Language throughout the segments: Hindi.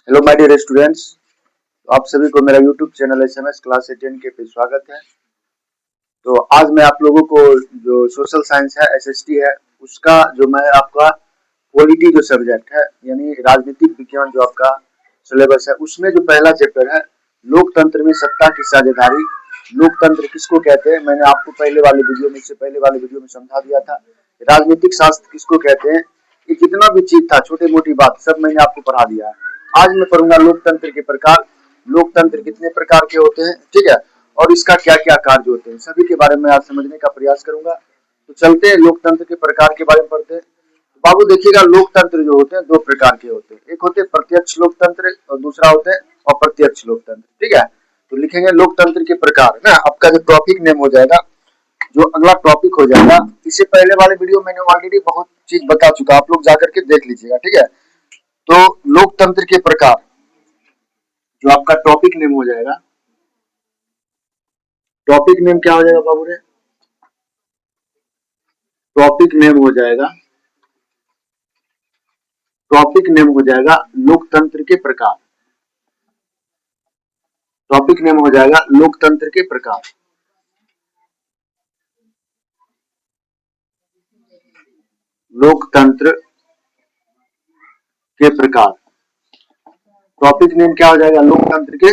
Hello my dear students. आप सभी को मेरा यूट्यूब चैनल एसएमएस क्लास 10 के पे स्वागत है। तो आज मैं आप लोगों को जो सोशल साइंस है एसएसटी है उसका जो मैं आपका पॉलिटी जो सब्जेक्ट है यानी राजनीतिक विज्ञान जो आपका सिलेबस है उसमें जो पहला चैप्टर है लोकतंत्र में सत्ता की साझेदारी, लोकतंत्र किसको कहते हैं मैंने आपको पहले वाले वीडियो में समझा दिया था। राजनीतिक शास्त्र किसको कहते हैं, ये जितना भी चीज था छोटी मोटी बात सब मैंने आपको पढ़ा दिया है। आज मैं पढ़ूंगा लोकतंत्र के प्रकार, लोकतंत्र कितने प्रकार के होते हैं, ठीक है, और इसका क्या क्या कार्य होते हैं सभी के बारे में आज समझने का प्रयास करूंगा। तो चलते हैं लोकतंत्र के प्रकार के बारे में पढ़ते हैं। तो बाबू देखिएगा लोकतंत्र जो होते हैं दो प्रकार के होते हैं, एक होते हैं प्रत्यक्ष लोकतंत्र और दूसरा होते हैं अप्रत्यक्ष लोकतंत्र, ठीक है। तो लिखेंगे लोकतंत्र के प्रकार ना, आपका जो टॉपिक नेम हो जाएगा, जो अगला टॉपिक हो जाएगा। इससे पहले वाले वीडियो मैंने ऑलरेडी बहुत चीज बता चुका, आप लोग जाकर के देख लीजिएगा, ठीक है। तो लोकतंत्र के प्रकार जो आपका टॉपिक नेम हो जाएगा, टॉपिक नेम क्या हो जाएगा बाबू रे, टॉपिक नेम हो जाएगा, टॉपिक नेम हो जाएगा लोकतंत्र के प्रकार, टॉपिक नेम हो जाएगा लोकतंत्र के प्रकार। लोकतंत्र के प्रकार, टॉपिक नेम क्या हो जाएगा लोकतंत्र के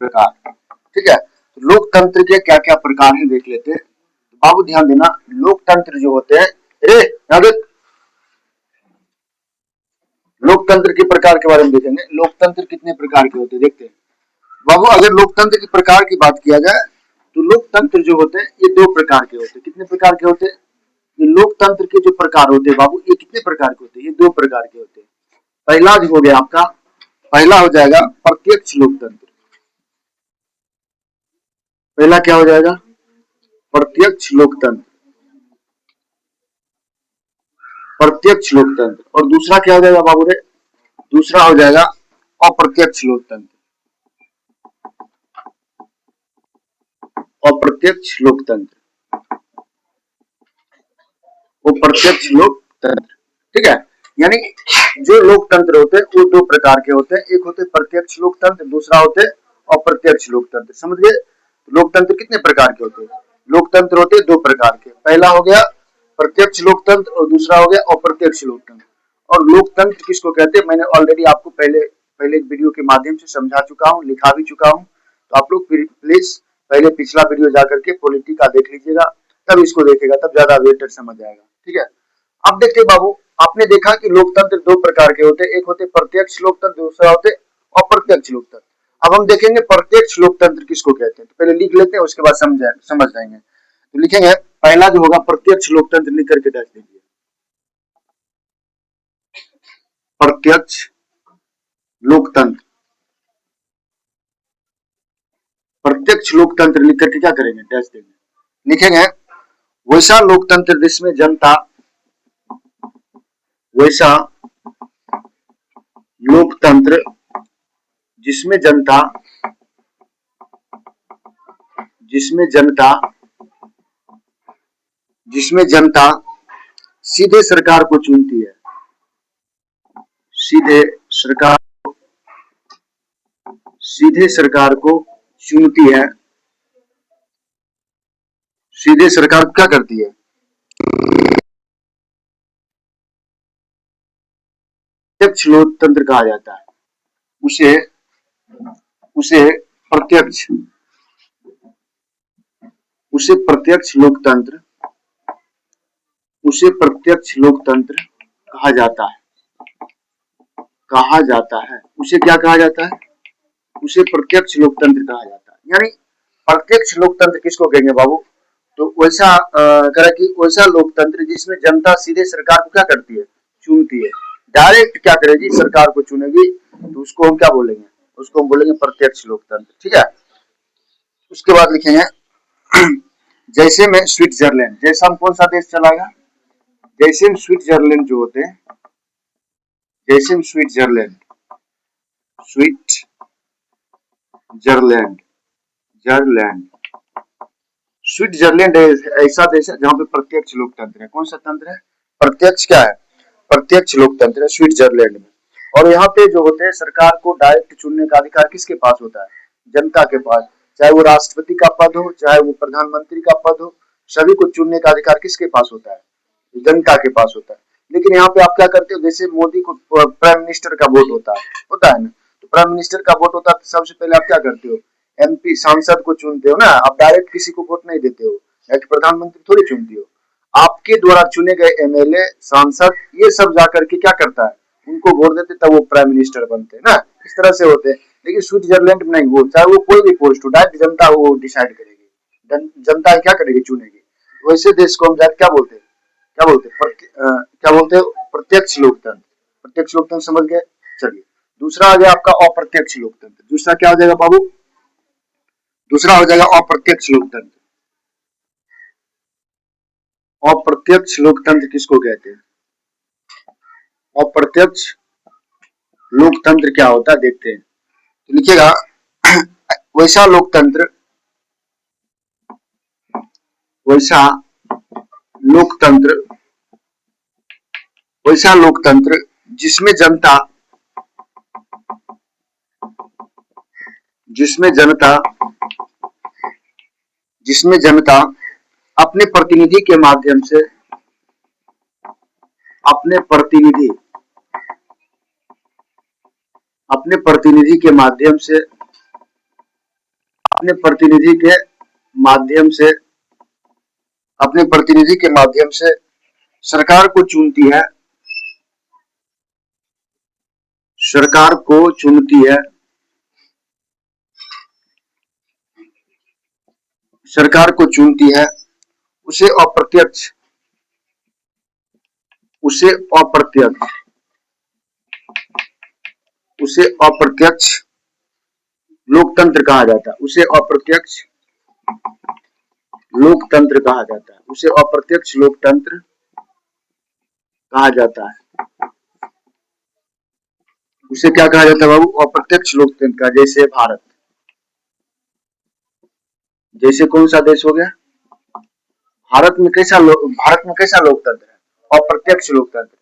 प्रकार, ठीक है। तो लोकतंत्र के क्या क्या प्रकार हैं देख लेते हैं। तो बाबू ध्यान देना, लोकतंत्र जो होते हैं, अरे याद रख, लोकतंत्र के प्रकार के बारे में देखेंगे। लोकतंत्र कितने प्रकार के होते हैं देखते हैं बाबू। अगर लोकतंत्र के प्रकार की बात किया जाए तो लोकतंत्र जो होते हैं ये दो प्रकार के होते हैं। कितने प्रकार के होते हैं, ये लोकतंत्र के जो प्रकार होते हैं बाबू ये कितने प्रकार के होते हैं, ये दो प्रकार के होते हैं। पहला जो हो गया आपका, पहला हो जाएगा प्रत्यक्ष लोकतंत्र। पहला क्या हो जाएगा, प्रत्यक्ष लोकतंत्र, प्रत्यक्ष लोकतंत्र। और दूसरा क्या हो जाएगा बाबू रे, दूसरा हो जाएगा अप्रत्यक्ष लोकतंत्र, अप्रत्यक्ष लोकतंत्र, अप्रत्यक्ष लोकतंत्र, ठीक है। यानी जो लोकतंत्र होते हैं वो दो प्रकार के होते हैं, एक होते प्रत्यक्ष लोकतंत्र, दूसरा होते अप्रत्यक्ष लोकतंत्र, समझ गए। लोकतंत्र कितने प्रकार के होते हैं, लोकतंत्र होते हैं दो प्रकार के, पहला हो गया प्रत्यक्ष लोकतंत्र और दूसरा हो गया अप्रत्यक्ष लोकतंत्र। और लोकतंत्र किसको कहते हैं मैंने ऑलरेडी आपको पहले पहले एक वीडियो के माध्यम से समझा चुका हूँ, लिखा भी चुका हूँ। तो आप लोग प्लीज पहले पिछला वीडियो जाकर के पॉलिटी का देख लीजिएगा, तब इसको देखेगा, तब ज्यादा बेटर समझ आएगा, ठीक है। अब देखते बाबू, आपने देखा कि लोकतंत्र दो प्रकार के होते हैं, एक होते प्रत्यक्ष लोकतंत्र, दूसरा होते अप्रत्यक्ष लोकतंत्र। अब हम देखेंगे प्रत्यक्ष लोकतंत्र किसको कहते हैं, तो पहले लिख लेते हैं उसके बाद समझ जाएंगे। तो लिखेंगे पहला जो होगा प्रत्यक्ष लोकतंत्र, लिख करके दे दीजिए, प्रत्यक्ष लोकतंत्र। प्रत्यक्ष लोकतंत्र लिख करके क्या करेंगे, डैश देंगे, लिखेंगे वैसा लोकतंत्र जिसमें जनता, वैसा लोकतंत्र जिसमें जनता, जिसमें जनता, जिसमें जनता सीधे सरकार को चुनती है, सीधे सरकार, सीधे सरकार को चुनती है, सीधे सरकार क्या करती है, प्रत्यक्ष लोकतंत्र कहा जाता है, उसे उसे प्रत्यक्ष, उसे प्रत्यक्ष लोकतंत्र, उसे प्रत्यक्ष लोकतंत्र कहा जाता है, कहा जाता है। उसे क्या कहा जाता है, उसे प्रत्यक्ष लोकतंत्र कहा जाता है। यानी प्रत्यक्ष लोकतंत्र किसको कहेंगे बाबू, तो वैसा करें कि वैसा लोकतंत्र जिसमें जनता सीधे सरकार को क्या करती है, चुनती है, डायरेक्ट क्या करेगी सरकार को चुनेगी, तो उसको हम क्या बोलेंगे, उसको हम बोलेंगे प्रत्यक्ष लोकतंत्र, ठीक है। उसके बाद लिखेंगे जैसे में स्विट्जरलैंड, जैसा हम कौन सा देश चलाएगा, जैसे स्विट्जरलैंड जो होते हैं, जैसे स्विट्जरलैंड, स्विट्जरलैंड, जर्लैंड, स्विट्जरलैंड ऐसा देश है जहां पे प्रत्यक्ष लोकतंत्र है। कौन सा तंत्र है, प्रत्यक्ष क्या है, प्रत्यक्ष लोकतंत्र है स्विट्जरलैंड में। और यहाँ पे जो होते हैं सरकार को डायरेक्ट चुनने का अधिकार किसके पास होता है? जनता के पास। चाहे वो राष्ट्रपति का पद हो, चाहे वो प्रधानमंत्री का पद हो, सभी को चुनने का अधिकार किसके पास होता है? जनता के पास होता है। लेकिन यहाँ पे आप क्या करते हो, जैसे मोदी को प्राइम मिनिस्टर का वोट होता है ना, तो प्राइम मिनिस्टर का वोट होता है तो सबसे पहले आप क्या करते हो, एमपी सांसद को चुनते हो ना, आप डायरेक्ट किसी को वोट नहीं देते हो, या प्रधानमंत्री थोड़ी चुनती हो, आपके द्वारा चुने गए एमएलए सांसद ये सब जाकर के क्या करता है, उनको वोट देते तब वो प्राइम मिनिस्टर बनते हैं ना, इस तरह से होते हैं। लेकिन स्विट्जरलैंड में नहीं, वो चाहे वो कोई भी पोस्ट हो डायरेक्ट जनता वो डिसाइड करेगी, जनता क्या करेगी, चुनेगी। वैसे देश को हम क्या बोलते हैं, क्या बोलते हैं, प्रत्यक्ष लोकतंत्र। प्रत्यक्ष लोकतंत्र समझ गए। चलिए दूसरा आ गया आपका अप्रत्यक्ष लोकतंत्र। दूसरा क्या हो जाएगा बाबू, दूसरा हो जाएगा अप्रत्यक्ष लोकतंत्र। अप्रत्यक्ष लोकतंत्र किसको कहते हैं? अप्रत्यक्ष लोकतंत्र क्या होता है देखते हैं, तो लिखिएगा वैसा लोकतंत्र, वैसा लोकतंत्र, वैसा लोकतंत्र जिसमें जनता, जिसमें जनता, जिसमें जनता अपने प्रतिनिधि के माध्यम से, अपने प्रतिनिधि, अपने प्रतिनिधि के माध्यम से, अपने प्रतिनिधि के माध्यम से, अपने प्रतिनिधि के माध्यम से सरकार को चुनती है, सरकार को चुनती है, सरकार को चुनती है, उसे अप्रत्यक्ष, उसे अप्रत्यक्ष, उसे अप्रत्यक्ष लोकतंत्र कहा जाता है, उसे अप्रत्यक्ष लोकतंत्र कहा जाता है, उसे अप्रत्यक्ष लोकतंत्र कहा जाता है। उसे क्या कहा जाता है बाबू, अप्रत्यक्ष लोकतंत्र का। जैसे भारत, जैसे कौन सा देश हो गया, भारत में कैसा लोकतंत्र है, अप्रत्यक्ष लोकतंत्र।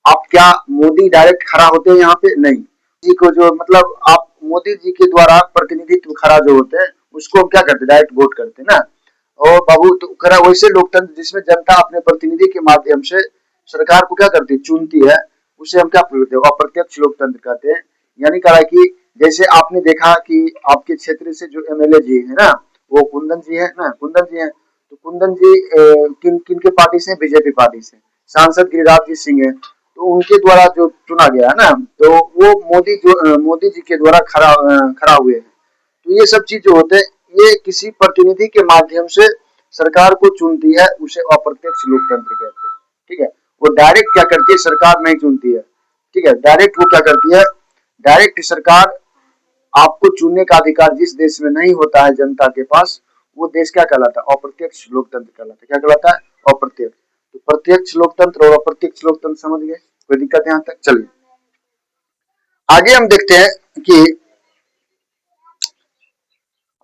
आप क्या मोदी डायरेक्ट खड़ा होते हैं यहाँ पे? नहीं, जी को जो मतलब आप मोदी जी के द्वारा प्रतिनिधित्व खड़ा जो होते हैं उसको हम क्या करते हैं, डायरेक्ट वोट करते हैं ना। और बाबू तो करा वैसे लोकतंत्र जिसमें जनता अपने प्रतिनिधि के माध्यम से सरकार को क्या करती है, चुनती है, उसे हम क्या बोलते हैं, अप्रत्यक्ष लोकतंत्र कहते हैं। यानी कहा कि जैसे आपने देखा कि आपके क्षेत्र से जो एमएलए जी है ना, वो कुंदन जी है ना, कुंदन जी है, तो कुंदन जी किन किन के पार्टी से, बीजेपी पार्टी से। सांसद गिरिराज जी सिंह है, तो उनके द्वारा जो चुना गया है ना, तो वो मोदी जी के द्वारा खड़ा हुए हैं। तो ये सब चीज जो होते हैं ये किसी प्रतिनिधि के माध्यम से सरकार को चुनती है, उसे अप्रत्यक्ष लोकतंत्र कहते हैं। ठीक है, वो डायरेक्ट क्या करती है, सरकार नहीं चुनती है। ठीक है, डायरेक्ट वो क्या करती है, डायरेक्ट सरकार आपको चुनने का अधिकार जिस देश में नहीं होता है जनता के पास, वो देश क्या कहलाता है, अप्रत्यक्ष लोकतंत्र कहलाता है। क्या कहलाता है, अप्रत्यक्ष। तो प्रत्यक्ष लोकतंत्र और अप्रत्यक्ष लोकतंत्र समझ गए, कोई दिक्कत यहाँ तक? चलिए आगे हम देखते हैं कि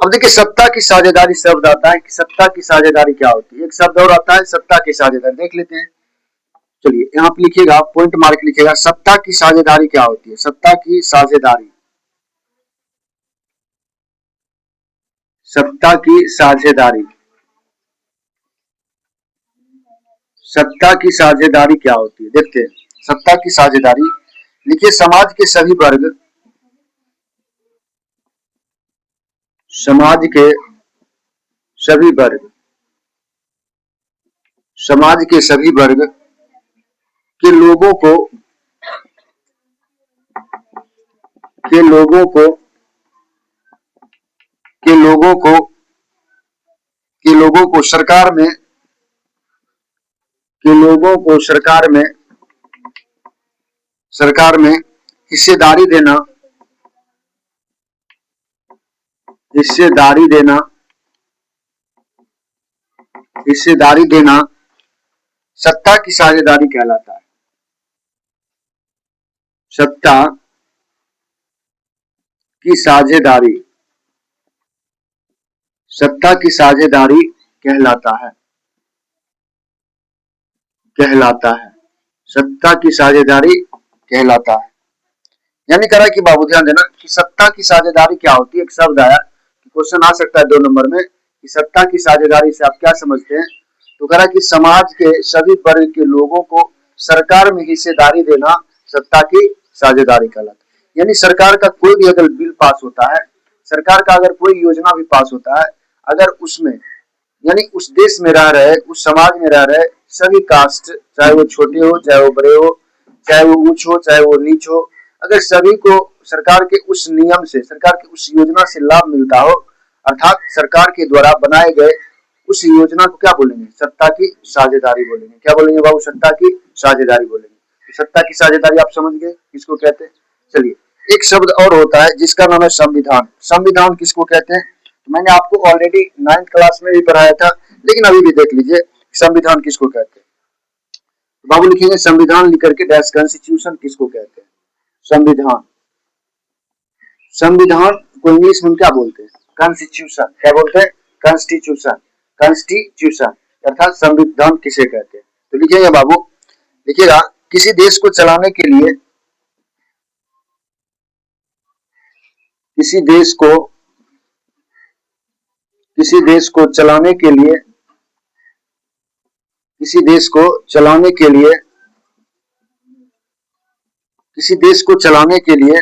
अब देखिए सत्ता की साझेदारी शब्द आता है कि सत्ता की साझेदारी क्या होती है। एक शब्द और आता है सत्ता की साझेदारी, देख लेते हैं। चलिए यहाँ पे लिखिएगा, पॉइंट मार्क लिखिएगा, सत्ता की साझेदारी क्या होती है, सत्ता की साझेदारी, सत्ता की साझेदारी, सत्ता की साझेदारी क्या होती है देखते हैं। सत्ता की साझेदारी लिखिए, समाज के सभी वर्ग, समाज के सभी वर्ग, समाज के सभी वर्ग के लोगों को, के लोगों को, के लोगों को, के लोगों को सरकार में, के लोगों को सरकार में, सरकार में हिस्सेदारी देना, हिस्सेदारी देना, हिस्सेदारी देना सत्ता की साझेदारी कहलाता है। सत्ता की साझेदारी, सत्ता की साझेदारी कहलाता है, कहलाता है, सत्ता की साझेदारी कहलाता है। यानी कह रहा है कि बाबू ध्यान देना कि सत्ता की साझेदारी क्या होती है। एक शब्द आया कि क्वेश्चन आ सकता है 2 नंबर में कि सत्ता की साझेदारी से आप क्या समझते हैं। तो कह रहा है कि समाज के सभी वर्ग के लोगों को सरकार में हिस्सेदारी देना सत्ता की साझेदारी कहलाता है। यानी सरकार का कोई भी अगर बिल पास होता है, सरकार का अगर कोई योजना भी पास होता है, अगर उसमें यानी उस देश में रह रहे, उस समाज में रह रहे सभी कास्ट, चाहे वो छोटे हो, चाहे वो बड़े हो, चाहे वो ऊंच हो, चाहे वो नीच हो, अगर सभी को सरकार के उस नियम से, सरकार की उस योजना से लाभ मिलता हो, अर्थात सरकार के द्वारा बनाए गए उस योजना को क्या बोलेंगे? सत्ता की साझेदारी बोलेंगे। क्या बोलेंगे बाबू? सत्ता की साझेदारी बोलेंगे। तो सत्ता की साझेदारी आप समझ गए किसको कहते हैं। चलिए एक शब्द और होता है जिसका नाम है संविधान। संविधान किसको कहते हैं? तो मैंने आपको ऑलरेडी 9th क्लास में भी पढ़ाया था, लेकिन अभी भी देख लीजिए संविधान किसको कहते हैं। तो बाबू लिखेंगे संविधान लिख करके डैश कॉन्स्टिट्यूशन किसको कहते हैं? संविधान। संविधान को इंग्लिश में क्या बोलते हैं? कॉन्स्टिट्यूशन। क्या बोलते हैं? कॉन्स्टिट्यूशन। कॉन्स्टिट्यूशन अर्थात संविधान किसे कहते हैं? तो लिखिएगा बाबू, लिखिएगा किसी देश को चलाने के लिए, किसी देश को चलाने के लिए, किसी देश को चलाने के लिए, किसी देश को चलाने के लिए,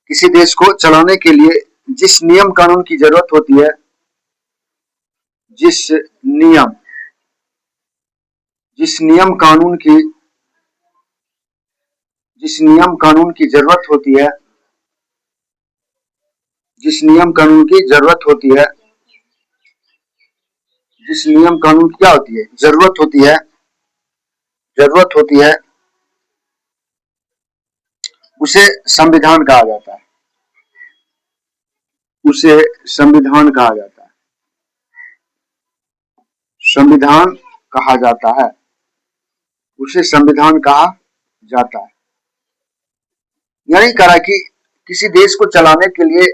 किसी देश को चलाने के लिए जिस नियम कानून की जरूरत होती है, जिस नियम कानून की, जिस नियम कानून की जरूरत होती है, जिस नियम कानून की जरूरत होती है, जिस नियम कानून की क्या होती है? जरूरत होती है, जरूरत होती है, उसे संविधान कहा जाता है। उसे संविधान कहा जाता है। संविधान कहा जाता है। उसे संविधान कहा जाता है। यानी कहा कि किसी देश को चलाने के लिए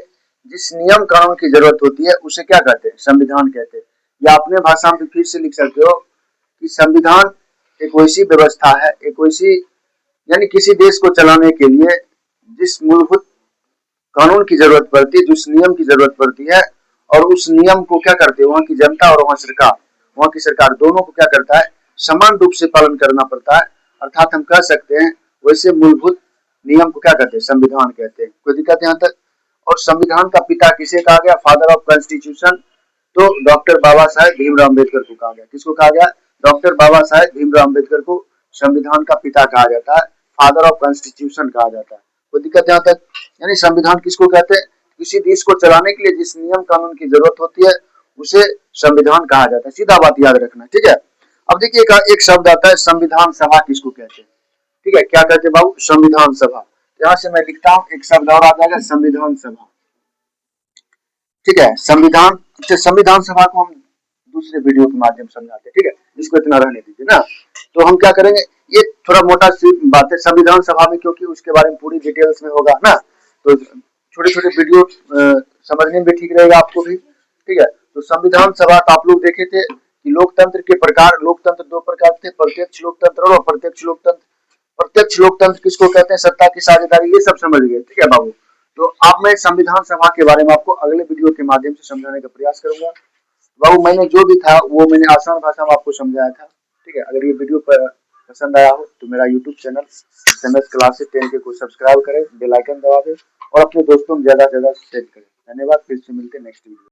जिस नियम कानून की जरूरत होती है उसे क्या कहते हैं? संविधान कहते हैं। या अपने भाषा में फिर से लिख सकते हो कि संविधान एक वैसी व्यवस्था है, एक वैसी, यानी किसी देश को चलाने के लिए जिस मूलभूत कानून की जरूरत पड़ती है, जिस नियम की जरूरत पड़ती है, और उस नियम को क्या करते हैं वहां की जनता और वहां की सरकार दोनों को क्या करता है? समान रूप से पालन करना पड़ता है। अर्थात हम कह सकते हैं वैसे मूलभूत नियम को क्या कहते हैं? संविधान कहते हैं। कोई दिक्कत यहाँ तक? और संविधान का पिता किसे कहा गया? Father of constitution. तो डॉक्टर बाबा साहेब भीमराव अम्बेडकर को कहा गया। किसको कहा गया? डॉक्टर बाबा साहेब भीमराव अम्बेडकर को संविधान का पिता कहा जाता है, फादर ऑफ कॉन्स्टिट्यूशन कहा जाता है। कोई दिक्कत यहाँ तक? यानी संविधान किसको कहते हैं? किसी देश को चलाने के लिए जिस नियम कानून की जरूरत होती है उसे संविधान कहा जाता है। सीधा बात याद रखना, ठीक है। अब देखिए एक शब्द आता है संविधान सभा किसको कहते हैं? ठीक है, क्या कहते हैं बाबू? संविधान सभा। यहां से मैं लिखता हूं, एक शब्द और आ जाएगा संविधान सभा। ठीक है, संविधान सभा को हम दूसरे वीडियो के माध्यम से समझाते हैं, ठीक है, इसको इतना रहने दीजिए ना। तो हम क्या करेंगे, ये थोड़ा मोटा सी बात है संविधान सभा में, क्योंकि उसके बारे में पूरी डिटेल्स में होगा ना, तो छोटे छोटे वीडियो समझने में भी ठीक रहेगा आपको भी, ठीक है। तो संविधान सभा का आप लोग देखे थे कि लोकतंत्र के प्रकार, लोकतंत्र 2 प्रकार थे, प्रत्यक्ष लोकतंत्र और अप्रत्यक्ष लोकतंत्र। प्रत्यक्ष लोकतंत्र किसको कहते हैं? सत्ता की साझेदारी, ये सब समझ गए, ठीक है बाबू। तो अब मैं संविधान सभा के बारे में आपको अगले वीडियो के माध्यम से समझाने का प्रयास करूंगा। बाबू मैंने जो भी था वो मैंने आसान भाषा में आपको समझाया था, ठीक है। अगर ये वीडियो पसंद आया हो तो मेरा यूट्यूब चैनल SMS क्लासेस 10 के को सब्सक्राइब करें, बेल आइकन दबा दें और अपने दोस्तों में ज्यादा से ज्यादा शेयर करें। धन्यवाद, फिर से मिलते हैं नेक्स्ट वीडियो।